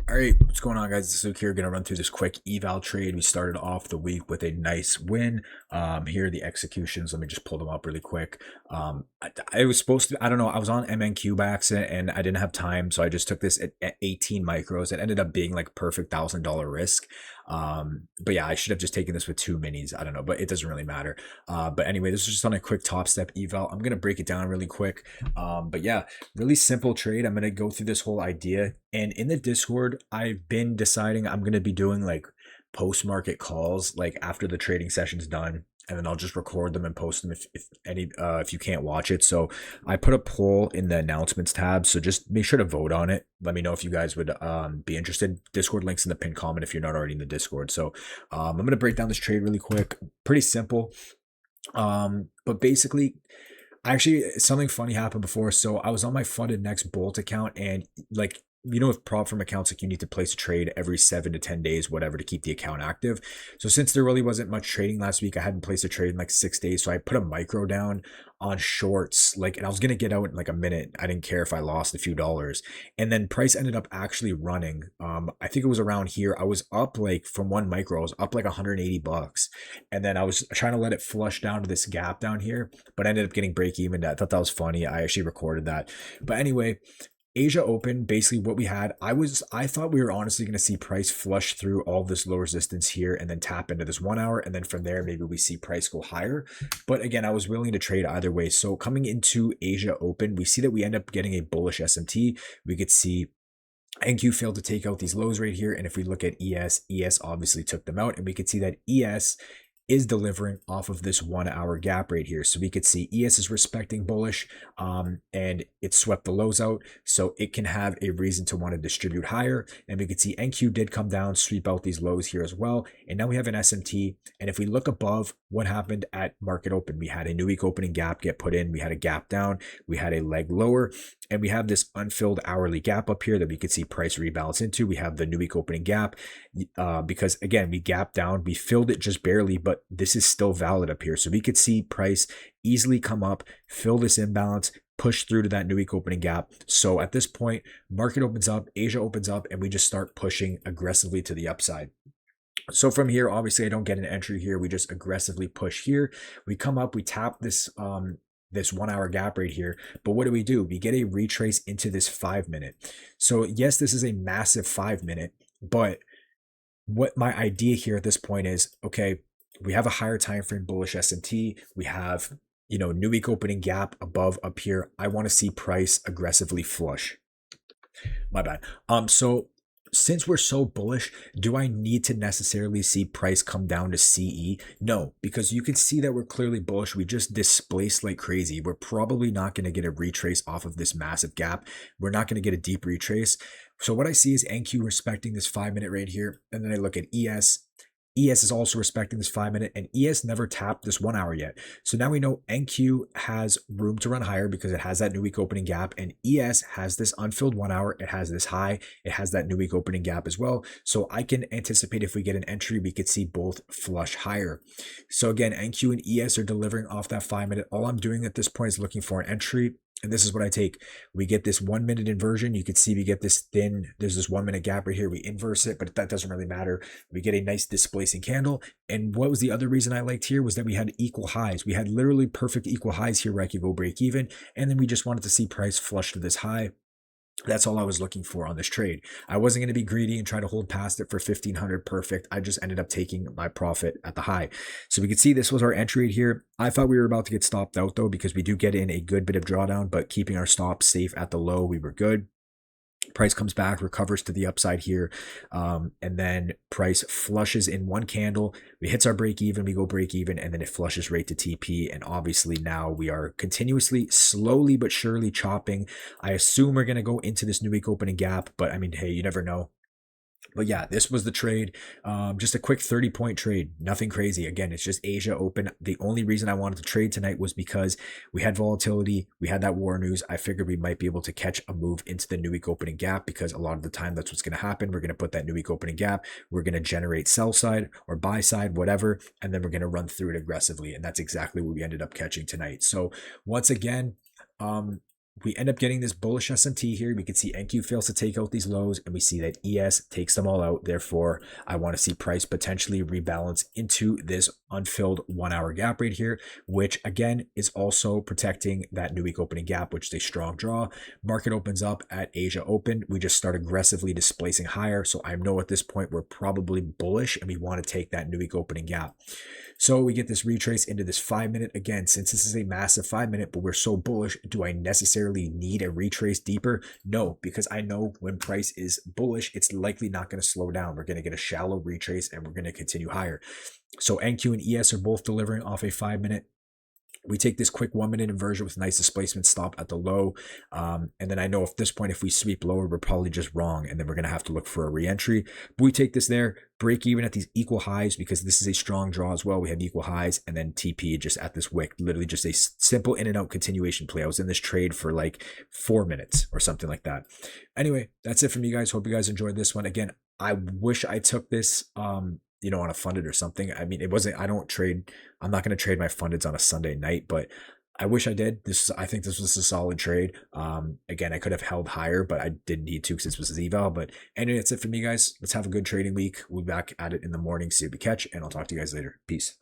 All right, what's going on, guys? It's Luke here. Gonna run through this quick eval trade. We started off the week with a nice win. Here are the executions. Let me just pull them up really quick. I was supposed to. I don't know. I was on MNQ by accident and I didn't have time, so I just took this at 18 micros. It ended up being like perfect $1,000 risk. But yeah, I should have just taken this with two minis. I don't know, but it doesn't really matter. But anyway, this is just on a quick top step eval. I'm gonna break it down really quick. But yeah, really simple trade. I'm going to go through this whole idea. And in the Discord, I've been deciding I'm going to be doing like post market calls, like after the trading session's done. And then I'll just record them and post them if you can't watch it. So I put a poll in the announcements tab. So just make sure to vote on it. Let me know if you guys would be interested. Discord links in the pinned comment if you're not already in the Discord. So I'm going to break down this trade really quick. Pretty simple. But basically, actually, something funny happened before. So I was on my funded next Bolt account, and like, with prop firm accounts, like you need to place a trade every 7 to 10 days, whatever, to keep the account active. So since there really wasn't much trading last week, I hadn't placed a trade in like 6 days. So I put a micro down on shorts, like, and I was gonna get out in like a minute. I didn't care if I lost a few dollars. And then price ended up actually running. I think it was around here. I was up like from one micro, I was up like 180 bucks. And then I was trying to let it flush down to this gap down here, but I ended up getting break even. I thought that was funny. I actually recorded that. But anyway, Asia Open, basically what we had, I thought we were honestly going to see price flush through all this low resistance here and then tap into this 1 hour. And then from there, maybe we see price go higher. But again, I was willing to trade either way. So coming into Asia Open, we see that we end up getting a bullish SMT. We could see NQ failed to take out these lows right here. And if we look at ES obviously took them out, and we could see that ES is delivering off of this 1 hour gap right here. So we could see ES is respecting bullish, and it swept the lows out. So it can have a reason to want to distribute higher. And we could see NQ did come down, sweep out these lows here as well. And now we have an SMT. And if we look above, what happened at market open? We had a new week opening gap get put in. We had a gap down. We had a leg lower. And we have this unfilled hourly gap up here that we could see price rebalance into. We have the new week opening gap because, again, we gapped down. We filled it just barely, but this is still valid up here. So we could see price easily come up, fill this imbalance, push through to that new week opening gap. So at this point, market opens up, Asia opens up, and we just start pushing aggressively to the upside. So from here, obviously, I don't get an entry here. We just aggressively push here. We come up, we tap this 1 hour gap right here. But what do? We get a retrace into this 5 minute. So yes, this is a massive 5 minute, but what my idea here at this point is, okay, we have a higher time frame bullish S&T. We have, new week opening gap above up here. I want to see price aggressively flush. My bad. So since we're so bullish, do I need to necessarily see price come down to CE? No, because you can see that we're clearly bullish. We just displaced like crazy. We're probably not going to get a retrace off of this massive gap. We're not going to get a deep retrace. So what I see is NQ respecting this 5 minute right here. And then I look at ES. ES is also respecting this 5 minute, and ES never tapped this 1 hour yet. So now we know NQ has room to run higher because it has that new week opening gap, and ES has this unfilled 1 hour. It has this high. It has that new week opening gap as well. So I can anticipate if we get an entry, we could see both flush higher. So again, NQ and ES are delivering off that 5 minute. All I'm doing at this point is looking for an entry. And this is what I take. We get this 1 minute inversion. You can see we get this thin, there's this 1 minute gap right here. We inverse it, but that doesn't really matter. We get a nice displacing candle. And what was the other reason I liked here was that we had equal highs. We had literally perfect equal highs here where I could go break even. And then we just wanted to see price flush to this high. That's all I was looking for on this trade. I wasn't going to be greedy and try to hold past it for 1500 perfect. I just ended up taking my profit at the high. So we could see this was our entry here. I thought we were about to get stopped out though, because we do get in a good bit of drawdown, but keeping our stop safe at the low, we were good. Price comes back, recovers to the upside here, and then price flushes in one candle. We hits our break even, we go break even, and then it flushes right to TP. And obviously now we are continuously, slowly but surely chopping. I assume we're going to go into this new week opening gap, but I mean, hey, you never know. But yeah, this was the trade. Just a quick 30-point trade. Nothing crazy. Again, it's just Asia open. The only reason I wanted to trade tonight was because we had volatility. We had that war news. I figured we might be able to catch a move into the new week opening gap, because a lot of the time that's what's going to happen. We're going to put that new week opening gap. We're going to generate sell side or buy side, whatever, and then we're going to run through it aggressively. And that's exactly what we ended up catching tonight. So once again, we end up getting this bullish SMT here. We can see NQ fails to take out these lows, and we see that ES takes them all out. Therefore, I want to see price potentially rebalance into this unfilled 1 hour gap right here, which again is also protecting that new week opening gap, which is a strong draw. Market opens up at Asia Open. We just start aggressively displacing higher. So I know at this point we're probably bullish and we want to take that new week opening gap. So we get this retrace into this 5 minute. Again, since this is a massive 5 minute, but we're so bullish, do I necessarily need a retrace deeper? No, because I know when price is bullish, it's likely not going to slow down. We're going to get a shallow retrace and we're going to continue higher. So NQ and ES are both delivering off a 5 minute. We take this quick 1 minute inversion with nice displacement stop at the low. And then I know at this point, if we sweep lower, we're probably just wrong. And then we're going to have to look for a reentry. But we take this there, break even at these equal highs because this is a strong draw as well. We have equal highs and then TP just at this wick, literally just a simple in and out continuation play. I was in this trade for like 4 minutes or something like that. Anyway, that's it from you guys. Hope you guys enjoyed this one. Again, I wish I took this, you know, on a funded or something. I mean, it wasn't, I don't trade, I'm not going to trade my fundeds on a Sunday night, but I wish I did. I think this was a solid trade. Again, I could have held higher, but I didn't need to because this was Eval. But anyway, that's it for me, guys. Let's have a good trading week. We'll be back at it in the morning, see what we catch, and I'll talk to you guys later. Peace.